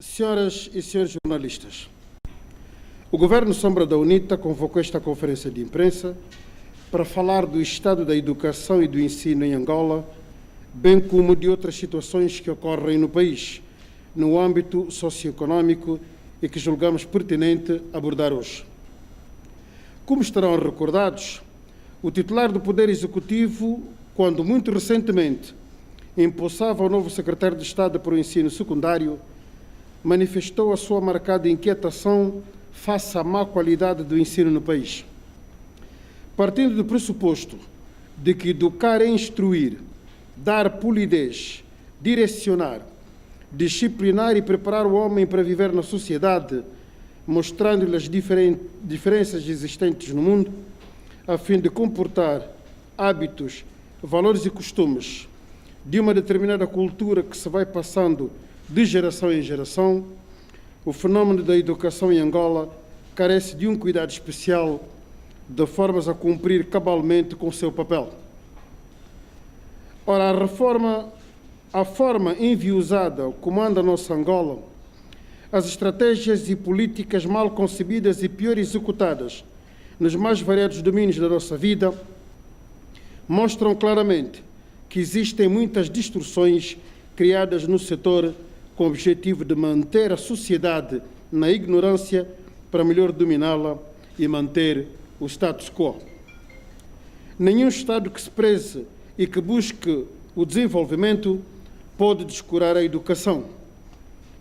Senhoras e senhores jornalistas, o Governo Sombra da UNITA convocou esta conferência de imprensa para falar do estado da educação e do ensino em Angola, bem como de outras situações que ocorrem no país, no âmbito socioeconômico e que julgamos pertinente abordar hoje. Como estarão recordados, o titular do Poder Executivo, quando muito recentemente empossava o novo secretário de Estado para o Ensino Secundário, manifestou a sua marcada inquietação face à má qualidade do ensino no país. Partindo do pressuposto de que educar é instruir, dar polidez, direcionar, disciplinar e preparar o homem para viver na sociedade, mostrando-lhe as diferenças existentes no mundo, a fim de comportar hábitos, valores e costumes de uma determinada cultura que se vai passando de geração em geração, o fenómeno da educação em Angola carece de um cuidado especial de formas a cumprir cabalmente com o seu papel. Ora, a forma enviosada comanda a nossa Angola, as estratégias e políticas mal concebidas e pior executadas nos mais variados domínios da nossa vida mostram claramente que existem muitas distorções criadas no setor com o objetivo de manter a sociedade na ignorância para melhor dominá-la e manter o status quo. Nenhum Estado que se preze e que busque o desenvolvimento pode descurar a educação,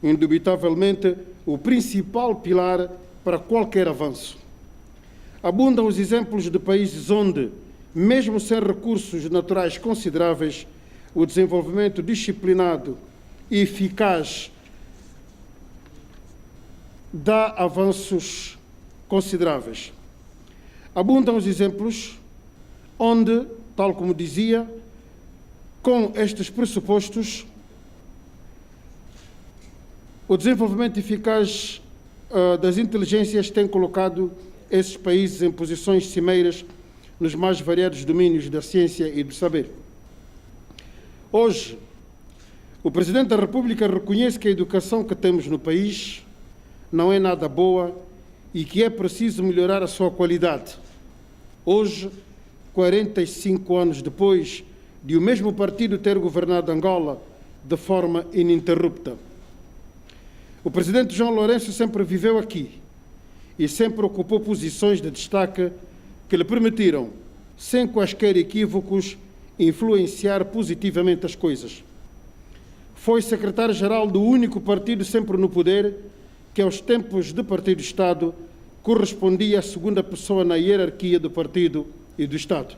indubitavelmente o principal pilar para qualquer avanço. Abundam os exemplos de países onde, mesmo sem recursos naturais consideráveis, o desenvolvimento disciplinado e eficaz dá avanços consideráveis. Abundam os exemplos onde, tal como dizia, com estes pressupostos, o desenvolvimento eficaz das inteligências tem colocado esses países em posições cimeiras nos mais variados domínios da ciência e do saber. Hoje, o Presidente da República reconhece que a educação que temos no país não é nada boa e que é preciso melhorar a sua qualidade. Hoje, 45 anos depois de o mesmo partido ter governado Angola de forma ininterrupta. O Presidente João Lourenço sempre viveu aqui e sempre ocupou posições de destaque que lhe permitiram, sem quaisquer equívocos, influenciar positivamente as coisas. Foi secretário-geral do único partido sempre no poder, que aos tempos de partido-Estado correspondia à segunda pessoa na hierarquia do partido e do Estado.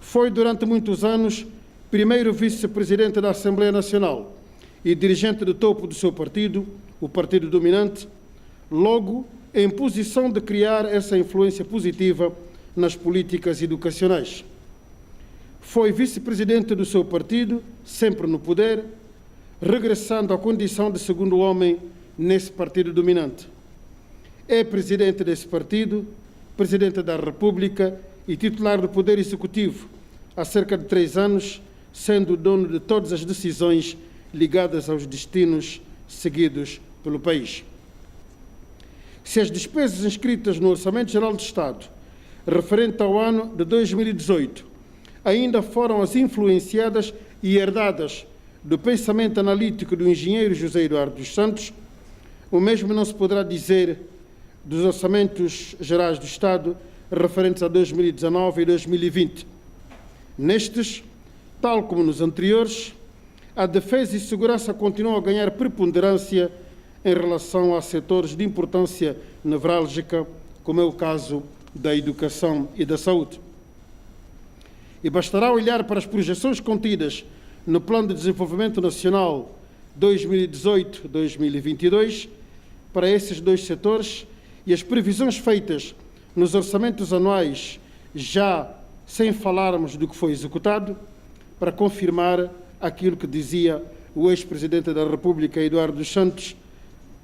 Foi durante muitos anos primeiro vice-presidente da Assembleia Nacional e dirigente do topo do seu partido, o partido dominante, logo em posição de criar essa influência positiva nas políticas educacionais. Foi vice-presidente do seu partido, sempre no poder, regressando à condição de segundo homem nesse partido dominante. É presidente desse partido, presidente da República e titular do Poder Executivo há cerca de 3 anos, sendo dono de todas as decisões ligadas aos destinos seguidos pelo país. Se as despesas inscritas no Orçamento Geral do Estado, referente ao ano de 2018, ainda foram as influenciadas e herdadas do pensamento analítico do engenheiro José Eduardo dos Santos, o mesmo não se poderá dizer dos orçamentos gerais do Estado referentes a 2019 e 2020. Nestes, tal como nos anteriores, a defesa e segurança continuam a ganhar preponderância em relação a setores de importância nevrálgica, como é o caso da educação e da saúde. E bastará olhar para as projeções contidas no Plano de Desenvolvimento Nacional 2018-2022 para esses dois setores e as previsões feitas nos orçamentos anuais, já sem falarmos do que foi executado, para confirmar aquilo que dizia o ex-presidente da República, Eduardo dos Santos,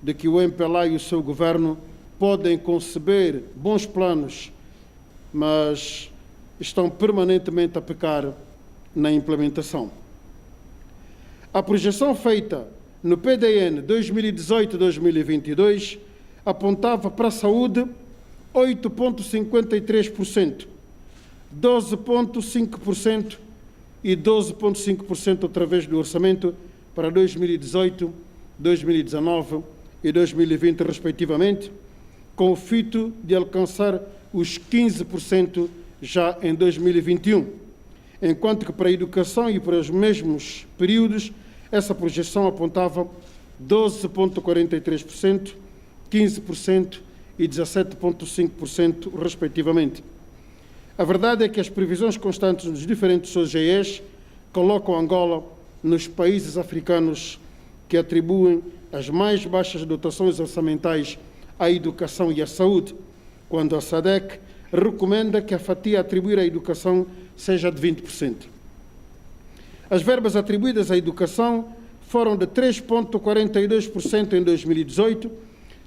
de que o MPLA e o seu governo podem conceber bons planos, mas estão permanentemente a pecar na implementação. A projeção feita no PDN 2018-2022, apontava para a saúde 8,53%, 12,5% e 12,5% através do orçamento para 2018, 2019 e 2020, respectivamente, com o fito de alcançar os 15% já em 2021, enquanto que para a educação e para os mesmos períodos, essa projeção apontava 12,43%, 15% e 17,5%, respectivamente. A verdade é que as previsões constantes dos diferentes OGEs colocam Angola nos países africanos que atribuem as mais baixas dotações orçamentais à educação e à saúde, quando a SADC recomenda que a fatia a atribuir à educação seja de 20%. As verbas atribuídas à educação foram de 3,42% em 2018,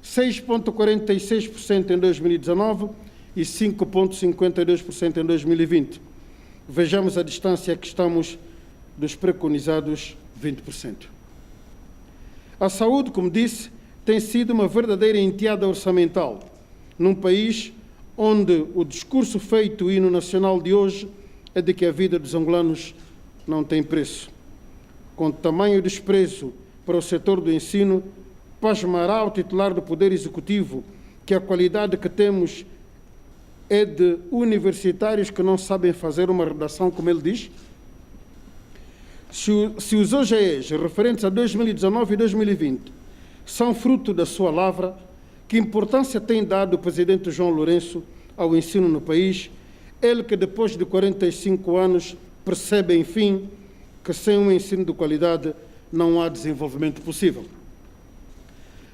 6,46% em 2019 e 5,52% em 2020. Vejamos a distância que estamos dos preconizados 20%. A saúde, como disse, tem sido uma verdadeira enteada orçamental, num país onde o discurso feito, o hino nacional de hoje, é de que a vida dos angolanos não tem preço. Com tamanho desprezo para o setor do ensino, pasmará o titular do Poder Executivo que a qualidade que temos é de universitários que não sabem fazer uma redação, como ele diz? Se os OGEs referentes a 2019 e 2020 são fruto da sua lavra, que importância tem dado o presidente João Lourenço ao ensino no país, ele que depois de 45 anos percebe, enfim, que sem um ensino de qualidade não há desenvolvimento possível.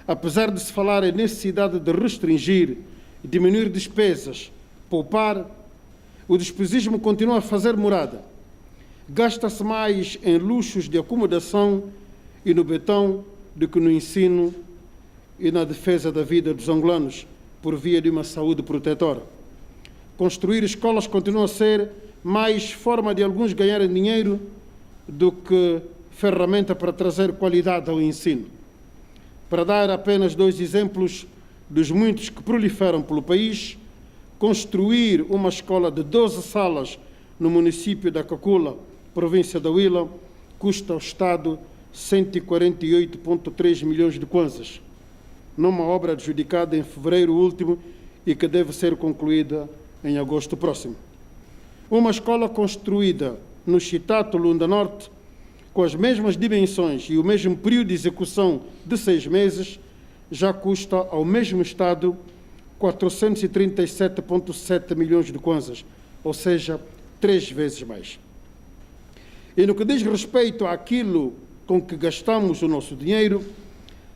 Apesar de se falar em necessidade de restringir, diminuir despesas, poupar, o despesismo continua a fazer morada. Gasta-se mais em luxos de acomodação e no betão do que no ensino e na defesa da vida dos angolanos por via de uma saúde protetora. Construir escolas continua a ser mais forma de alguns ganharem dinheiro do que ferramenta para trazer qualidade ao ensino. Para dar apenas 2 exemplos dos muitos que proliferam pelo país, construir uma escola de 12 salas no município da Cacula, província da Huila, custa ao Estado 148,3 milhões de kwanzas, numa obra adjudicada em fevereiro último e que deve ser concluída em agosto próximo. Uma escola construída no Chitato, Lunda Norte, com as mesmas dimensões e o mesmo período de execução de 6 meses, já custa ao mesmo Estado 437,7 milhões de kwanzas, ou seja, 3 vezes mais. E no que diz respeito àquilo com que gastamos o nosso dinheiro,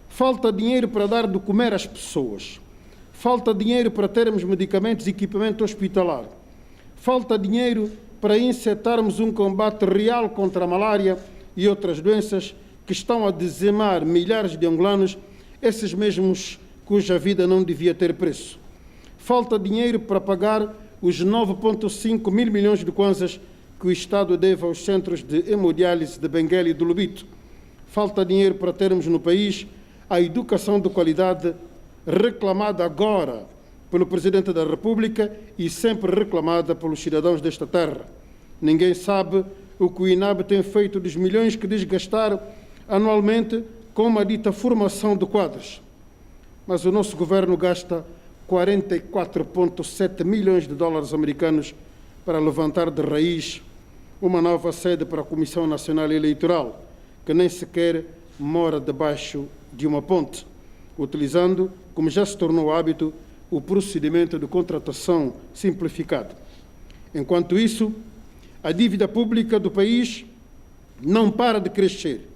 falta dinheiro para dar de comer às pessoas, falta dinheiro para termos medicamentos e equipamento hospitalar, falta dinheiro para incitarmos um combate real contra a malária e outras doenças que estão a dizimar milhares de angolanos, esses mesmos cuja vida não devia ter preço. Falta dinheiro para pagar os 9,5 mil milhões de kwanzas que o Estado deve aos centros de hemodiálise de Benguela e do Lubito. Falta dinheiro para termos no país a educação de qualidade reclamada agora pelo Presidente da República e sempre reclamada pelos cidadãos desta terra. Ninguém sabe o que o INAB tem feito dos milhões que diz gastar anualmente com uma dita formação de quadros. Mas o nosso governo gasta 44,7 milhões de dólares americanos para levantar de raiz uma nova sede para a Comissão Nacional Eleitoral, que nem sequer mora debaixo de uma ponte, utilizando, como já se tornou hábito, o procedimento de contratação simplificado. Enquanto isso, a dívida pública do país não para de crescer,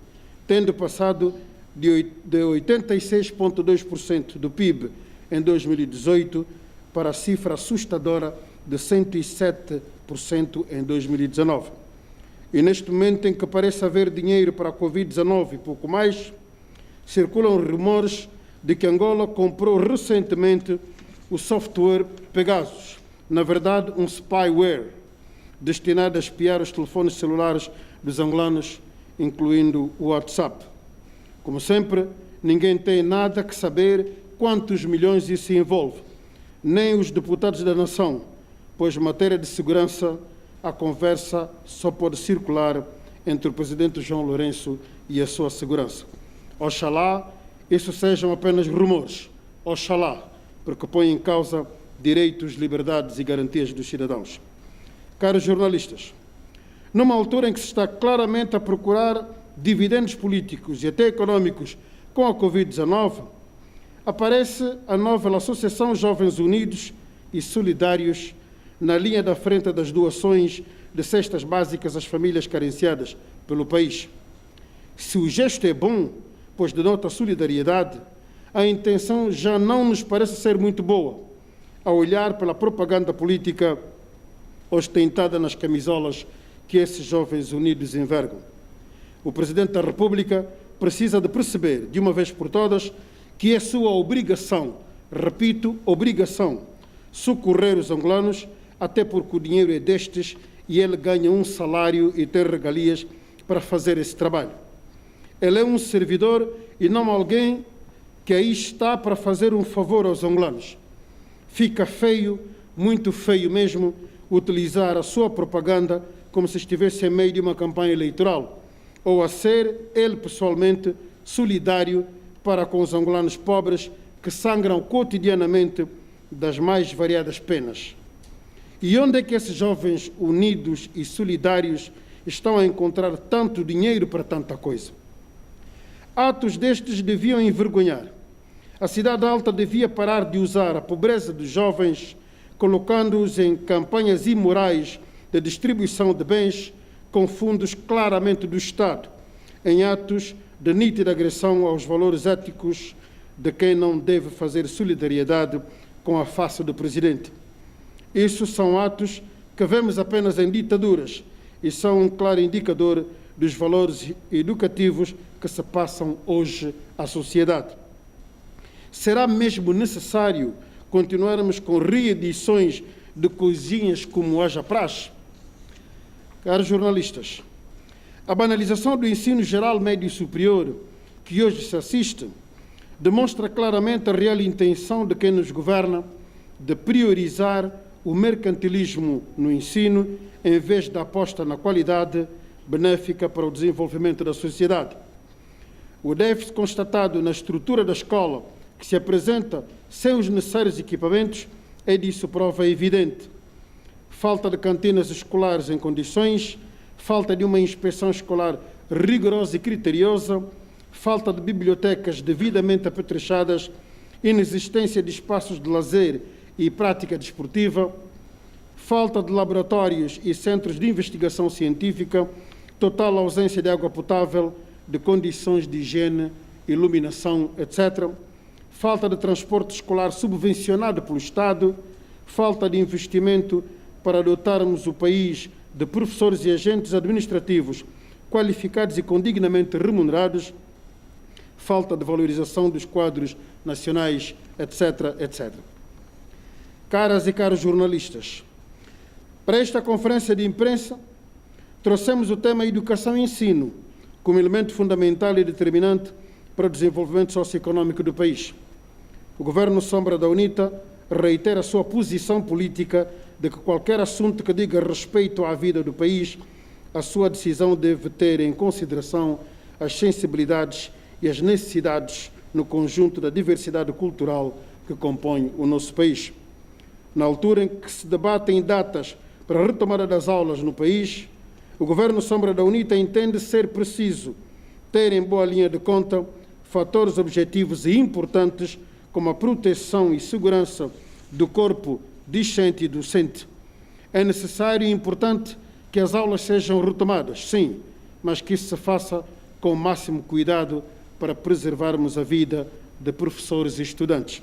tendo passado de 86,2% do PIB em 2018 para a cifra assustadora de 107% em 2019. E neste momento em que parece haver dinheiro para a Covid-19 e pouco mais, circulam rumores de que Angola comprou recentemente o software Pegasus, na verdade um spyware, destinado a espiar os telefones celulares dos angolanos, incluindo o WhatsApp. Como sempre, ninguém tem nada que saber quantos milhões isso envolve, nem os deputados da nação, pois, em matéria de segurança, a conversa só pode circular entre o presidente João Lourenço e a sua segurança. Oxalá isso sejam apenas rumores. Oxalá, porque põe em causa direitos, liberdades e garantias dos cidadãos. Caros jornalistas, numa altura em que se está claramente a procurar dividendos políticos e até econômicos com a Covid-19, aparece a nova Associação Jovens Unidos e Solidários na linha da frente das doações de cestas básicas às famílias carenciadas pelo país. Se o gesto é bom, pois denota solidariedade, a intenção já não nos parece ser muito boa, a olhar pela propaganda política ostentada nas camisolas que esses jovens unidos envergam. O Presidente da República precisa de perceber, de uma vez por todas, que é sua obrigação, repito, obrigação, socorrer os angolanos, até porque o dinheiro é destes e ele ganha um salário e tem regalias para fazer esse trabalho. Ele é um servidor e não alguém que aí está para fazer um favor aos angolanos. Fica feio, muito feio mesmo, utilizar a sua propaganda como se estivesse em meio de uma campanha eleitoral, ou a ser, ele pessoalmente, solidário para com os angolanos pobres que sangram cotidianamente das mais variadas penas. E onde é que esses jovens unidos e solidários estão a encontrar tanto dinheiro para tanta coisa? Atos destes deviam envergonhar. A cidade alta devia parar de usar a pobreza dos jovens, colocando-os em campanhas imorais de distribuição de bens com fundos claramente do Estado, em atos de nítida agressão aos valores éticos de quem não deve fazer solidariedade com a face do presidente. Isso são atos que vemos apenas em ditaduras e são um claro indicador dos valores educativos que se passam hoje à sociedade. Será mesmo necessário continuarmos com reedições de coisinhas como haja praxe? Caros jornalistas, a banalização do ensino geral médio e superior que hoje se assiste demonstra claramente a real intenção de quem nos governa de priorizar o mercantilismo no ensino em vez da aposta na qualidade benéfica para o desenvolvimento da sociedade. O déficit constatado na estrutura da escola, que se apresenta sem os necessários equipamentos, é disso prova evidente. Falta de cantinas escolares em condições, falta de uma inspeção escolar rigorosa e criteriosa, falta de bibliotecas devidamente apetrechadas, inexistência de espaços de lazer e prática desportiva, falta de laboratórios e centros de investigação científica, total ausência de água potável, de condições de higiene, iluminação, etc., falta de transporte escolar subvencionado pelo Estado, falta de investimento para dotarmos o país de professores e agentes administrativos qualificados e condignamente remunerados, falta de valorização dos quadros nacionais, etc., etc. Caras e caros jornalistas, para esta conferência de imprensa, trouxemos o tema Educação e Ensino como elemento fundamental e determinante para o desenvolvimento socioeconômico do país. O Governo Sombra da UNITA reitera a sua posição política de que qualquer assunto que diga respeito à vida do país, a sua decisão deve ter em consideração as sensibilidades e as necessidades no conjunto da diversidade cultural que compõe o nosso país. Na altura em que se debatem datas para a retomada das aulas no país, o Governo Sombra da UNITA entende ser preciso ter em boa linha de conta fatores objetivos e importantes como a proteção e segurança do corpo discente e docente. É necessário e importante que as aulas sejam retomadas, sim, mas que isso se faça com o máximo cuidado para preservarmos a vida de professores e estudantes.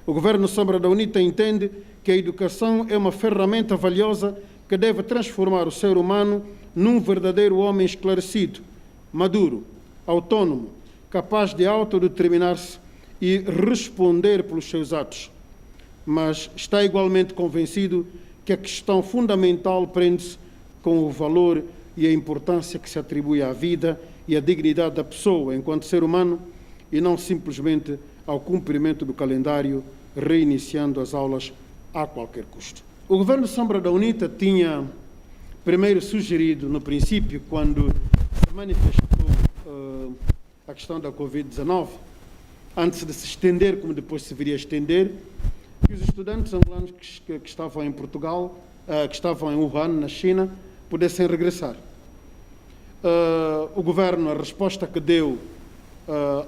O Governo Sombra da UNITA entende que a educação é uma ferramenta valiosa que deve transformar o ser humano num verdadeiro homem esclarecido, maduro, autônomo, capaz de autodeterminar-se e responder pelos seus atos. Mas está igualmente convencido que a questão fundamental prende-se com o valor e a importância que se atribui à vida e a dignidade da pessoa enquanto ser humano e não simplesmente ao cumprimento do calendário, reiniciando as aulas a qualquer custo. O governo Sombra da UNITA tinha primeiro sugerido, no princípio, quando se manifestou a questão da Covid-19, antes de se estender, como depois se viria a estender, que os estudantes angolanos que estavam em Portugal, que estavam em Wuhan, na China, pudessem regressar. O governo, a resposta que deu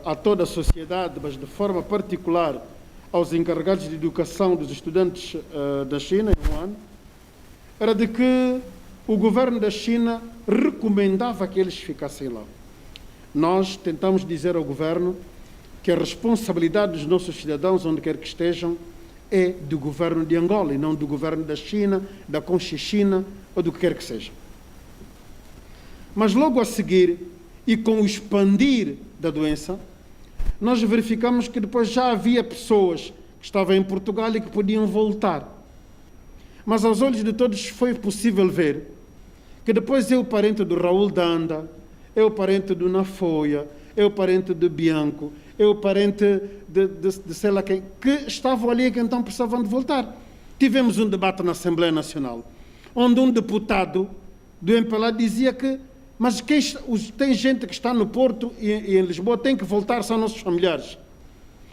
a toda a sociedade, mas de forma particular aos encarregados de educação dos estudantes da China, em Wuhan, era de que o governo da China recomendava que eles ficassem lá. Nós tentamos dizer ao governo que a responsabilidade dos nossos cidadãos, onde quer que estejam, é do governo de Angola e não do governo da China, da Conchichina ou do que quer que seja. Mas logo a seguir, e com o expandir da doença, nós verificamos que depois já havia pessoas que estavam em Portugal e que podiam voltar. Mas aos olhos de todos foi possível ver que depois é o parente do Raul Danda, é o parente do Nafoia, é o parente do Bianco, é o parente de sei lá quem, que estavam ali e que então precisavam de voltar. Tivemos um debate na Assembleia Nacional, onde um deputado do MPLA dizia que mas tem gente que está no Porto e em Lisboa, tem que voltar, são nossos familiares.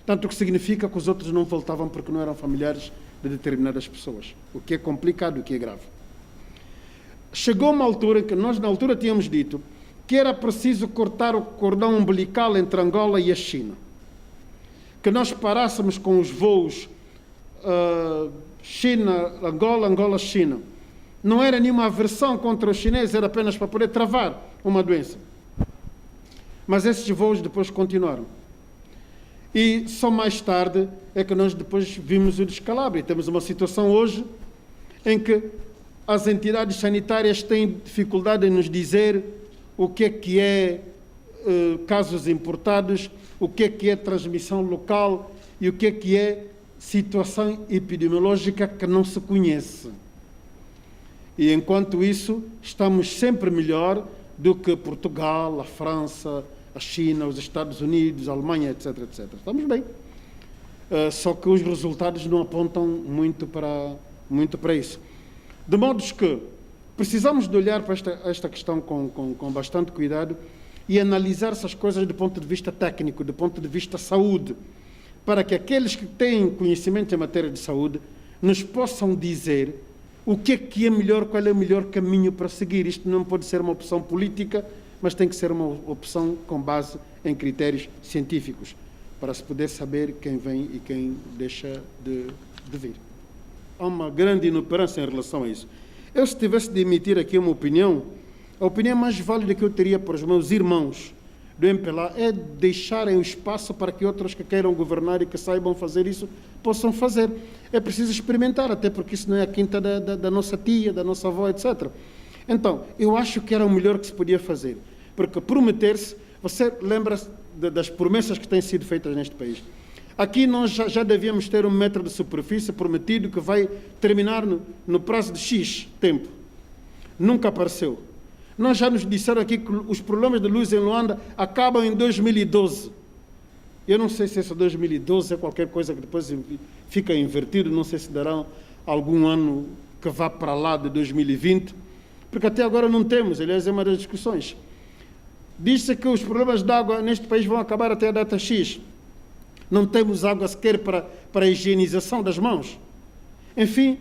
Tanto que significa que os outros não voltavam porque não eram familiares de determinadas pessoas. O que é complicado, o que é grave. Chegou uma altura em que nós, na altura, tínhamos dito que era preciso cortar o cordão umbilical entre Angola e a China. Que nós parássemos com os voos China-Angola, Angola-China. Não era nenhuma aversão contra os chineses, era apenas para poder travar uma doença. Mas esses voos depois continuaram. E só mais tarde é que nós depois vimos o descalabro. E temos uma situação hoje em que as entidades sanitárias têm dificuldade em nos dizer o que é casos importados, o que é transmissão local e o que é situação epidemiológica que não se conhece. E, enquanto isso, estamos sempre melhor do que Portugal, a França, a China, os Estados Unidos, a Alemanha, etc, etc. Estamos bem. Só que os resultados não apontam muito para isso. De modo que precisamos de olhar para esta questão com bastante cuidado e analisar essas coisas do ponto de vista técnico, do ponto de vista saúde, para que aqueles que têm conhecimento em matéria de saúde nos possam dizer o que é melhor, qual é o melhor caminho para seguir. Isto não pode ser uma opção política, mas tem que ser uma opção com base em critérios científicos, para se poder saber quem vem e quem deixa de vir. Há uma grande inoperância em relação a isso. Eu, se tivesse de emitir aqui uma opinião, a opinião mais válida que eu teria para os meus irmãos do MPLA é deixarem o espaço para que outros que queiram governar e que saibam fazer isso, possam fazer. É preciso experimentar, até porque isso não é a quinta da nossa tia, da nossa avó, etc. Então, eu acho que era o melhor que se podia fazer, porque prometer-se, você lembra-se das promessas que têm sido feitas neste país. Aqui nós já devíamos ter 1 metro de superfície prometido que vai terminar no prazo de X tempo. Nunca apareceu. Nós já nos disseram aqui que os problemas de luz em Luanda acabam em 2012. Eu não sei se esse 2012 é qualquer coisa que depois fica invertido, não sei se dará algum ano que vá para lá de 2020, porque até agora não temos, aliás, é uma das discussões. Diz-se que os problemas de água neste país vão acabar até a data X. Não temos água sequer para a higienização das mãos. Enfim,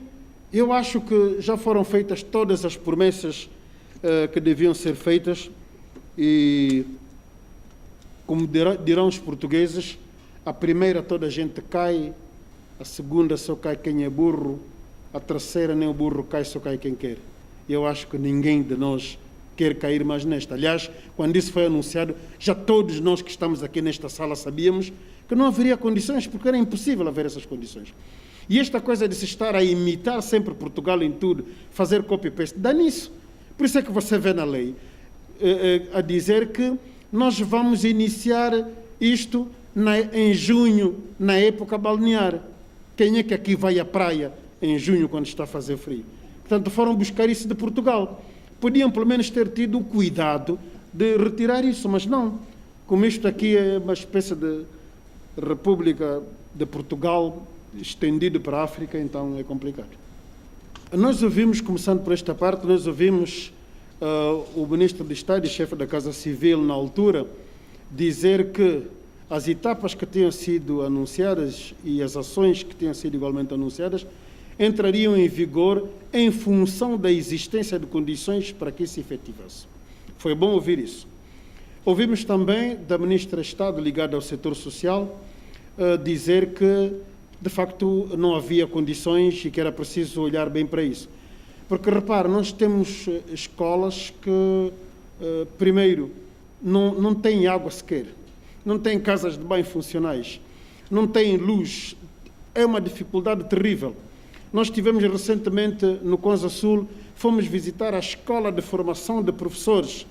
eu acho que já foram feitas todas as promessas que deviam ser feitas e, como dirão os portugueses, a primeira toda a gente cai, a segunda só cai quem é burro, a terceira nem o burro cai, só cai quem quer. Eu acho que ninguém de nós quer cair mais nesta. Aliás, quando isso foi anunciado, já todos nós que estamos aqui nesta sala sabíamos que não haveria condições, porque era impossível haver essas condições. E esta coisa de se estar a imitar sempre Portugal em tudo, fazer copy-paste, dá nisso. Por isso é que você vê na lei a dizer que nós vamos iniciar isto em junho, na época balnear. Quem é que aqui vai à praia em junho, quando está a fazer frio? Portanto, foram buscar isso de Portugal. Podiam, pelo menos, ter tido o cuidado de retirar isso, mas não. Como isto aqui é uma espécie de República de Portugal estendido para a África, então é complicado. Nós ouvimos, começando por esta parte, nós ouvimos o Ministro de Estado e chefe da Casa Civil, na altura, dizer que as etapas que tinham sido anunciadas e as ações que tinham sido igualmente anunciadas entrariam em vigor em função da existência de condições para que isso se efetivasse. Foi bom ouvir isso. Ouvimos também da Ministra de Estado, ligada ao setor social, dizer que, de facto, não havia condições e que era preciso olhar bem para isso. Porque, repare, nós temos escolas que, primeiro, não têm água sequer, não têm casas de banho funcionais, não têm luz. É uma dificuldade terrível. Nós tivemos recentemente no Conza Sul, fomos visitar a Escola de Formação de Professores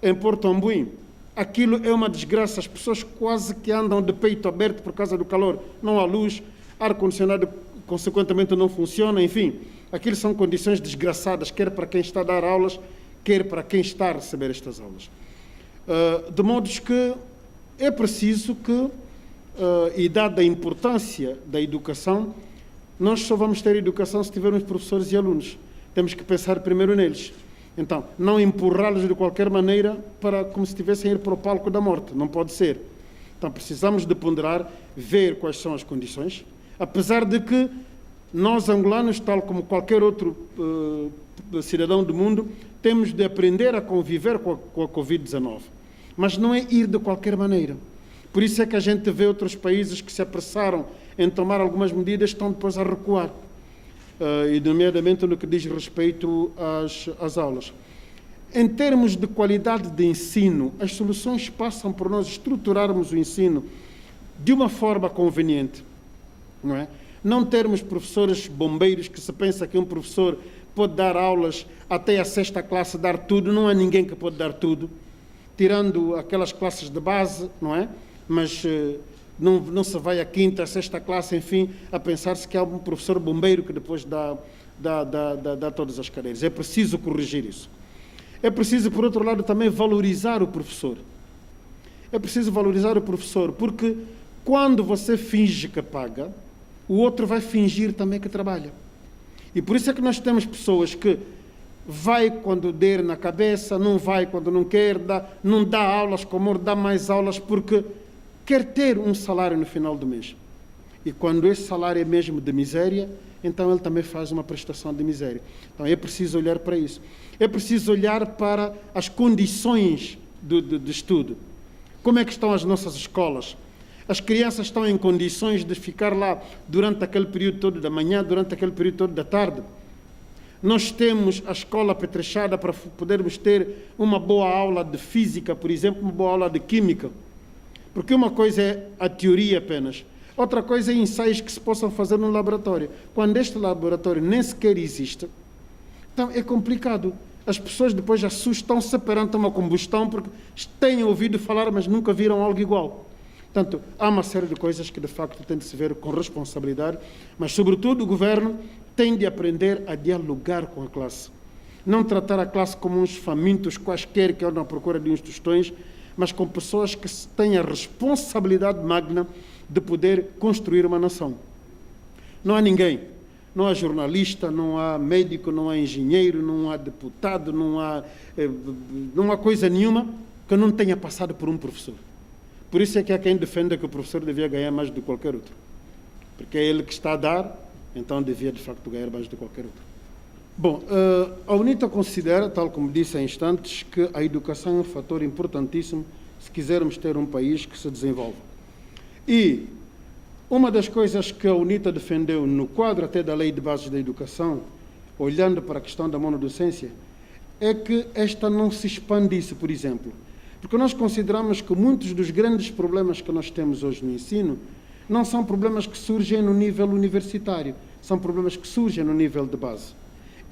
em Porto Ambuim. Aquilo é uma desgraça, as pessoas quase que andam de peito aberto por causa do calor. Não há luz, ar-condicionado consequentemente não funciona, enfim. Aquilo são condições desgraçadas, quer para quem está a dar aulas, quer para quem está a receber estas aulas. De modo que é preciso que, e dada a importância da educação, nós só vamos ter educação se tivermos professores e alunos. Temos que pensar primeiro neles. Então, não empurrá-los de qualquer maneira para como se estivessem a ir para o palco da morte. Não pode ser. Então, precisamos de ponderar, ver quais são as condições, apesar de que nós, angolanos, tal como qualquer outro cidadão do mundo, temos de aprender a conviver com a Covid-19. Mas não é ir de qualquer maneira. Por isso é que a gente vê outros países que se apressaram em tomar algumas medidas, estão depois a recuar. E, nomeadamente, no que diz respeito às aulas. Em termos de qualidade de ensino, as soluções passam por nós estruturarmos o ensino de uma forma conveniente, não é? Não termos professores bombeiros que se pensa que um professor pode dar aulas até a 6ª classe, dar tudo. Não há ninguém que pode dar tudo, tirando aquelas classes de base, não é? Mas não se vai à 5ª, à 6ª classe, enfim, a pensar-se que há um professor bombeiro que depois dá todas as cadeiras. É preciso corrigir isso. É preciso, por outro lado, também valorizar o professor. É preciso valorizar o professor, porque quando você finge que paga, o outro vai fingir também que trabalha. E por isso é que nós temos pessoas que vai quando der na cabeça, não vai quando não quer, não dá aulas como dá mais aulas, porque quer ter um salário no final do mês. E quando esse salário é mesmo de miséria, então ele também faz uma prestação de miséria. Então é preciso olhar para isso. É preciso olhar para as condições de estudo. Como é que estão as nossas escolas? As crianças estão em condições de ficar lá durante aquele período todo da manhã, durante aquele período todo da tarde? Nós temos a escola apetrechada para podermos ter uma boa aula de física, por exemplo, uma boa aula de química. Porque uma coisa é a teoria apenas, outra coisa é ensaios que se possam fazer no laboratório. Quando este laboratório nem sequer existe, então é complicado. As pessoas depois assustam-se perante uma combustão porque têm ouvido falar, mas nunca viram algo igual. Portanto, há uma série de coisas que de facto tem de se ver com responsabilidade, mas sobretudo o governo tem de aprender a dialogar com a classe. Não tratar a classe como uns famintos quaisquer que andam à procura de uns tostões, mas com pessoas que têm a responsabilidade magna de poder construir uma nação. Não há ninguém, não há jornalista, não há médico, não há engenheiro, não há deputado, não há coisa nenhuma que não tenha passado por um professor. Por isso é que há quem defenda que o professor devia ganhar mais do que qualquer outro. Porque é ele que está a dar, então devia de facto ganhar mais do que qualquer outro. Bom, a UNITA considera, tal como disse há instantes, que a educação é um fator importantíssimo se quisermos ter um país que se desenvolva. E uma das coisas que a UNITA defendeu no quadro até da Lei de Bases da Educação, olhando para a questão da monodocência, é que esta não se expandisse, por exemplo. Porque nós consideramos que muitos dos grandes problemas que nós temos hoje no ensino não são problemas que surgem no nível universitário, são problemas que surgem no nível de base.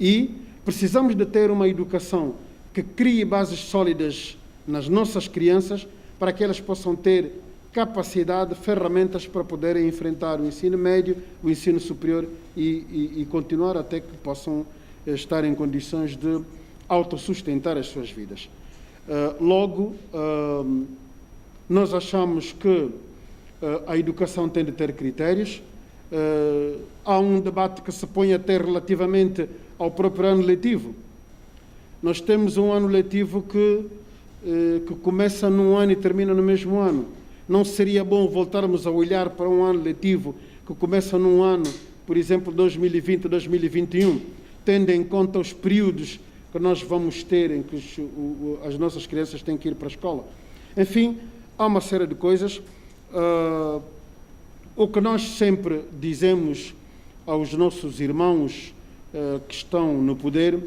E precisamos de ter uma educação que crie bases sólidas nas nossas crianças para que elas possam ter capacidade, ferramentas para poderem enfrentar o ensino médio, o ensino superior e continuar até que possam estar em condições de autossustentar as suas vidas. Logo, nós achamos que a educação tem de ter critérios. Há um debate que se põe até relativamente ao próprio ano letivo. Nós temos um ano letivo que começa num ano e termina no mesmo ano. Não seria bom voltarmos a olhar para um ano letivo que começa num ano, por exemplo, 2020, 2021, tendo em conta os períodos que nós vamos ter em que as nossas crianças têm que ir para a escola. Enfim, há uma série de coisas. O que nós sempre dizemos aos nossos irmãos que estão no poder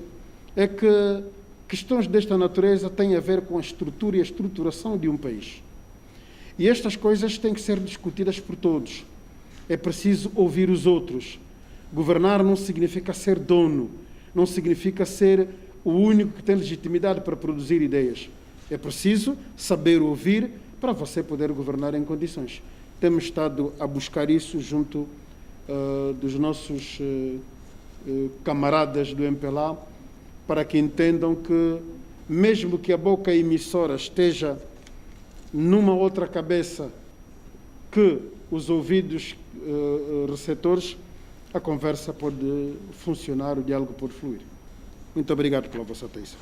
é que questões desta natureza têm a ver com a estrutura e a estruturação de um país. E estas coisas têm que ser discutidas por todos. É preciso ouvir os outros. Governar não significa ser dono, não significa ser o único que tem legitimidade para produzir ideias. É preciso saber ouvir para você poder governar em condições. Temos estado a buscar isso junto dos nossos camaradas do MPLA, para que entendam que, mesmo que a boca emissora esteja numa outra cabeça que os ouvidos receptores, a conversa pode funcionar, o diálogo pode fluir. Muito obrigado pela vossa atenção.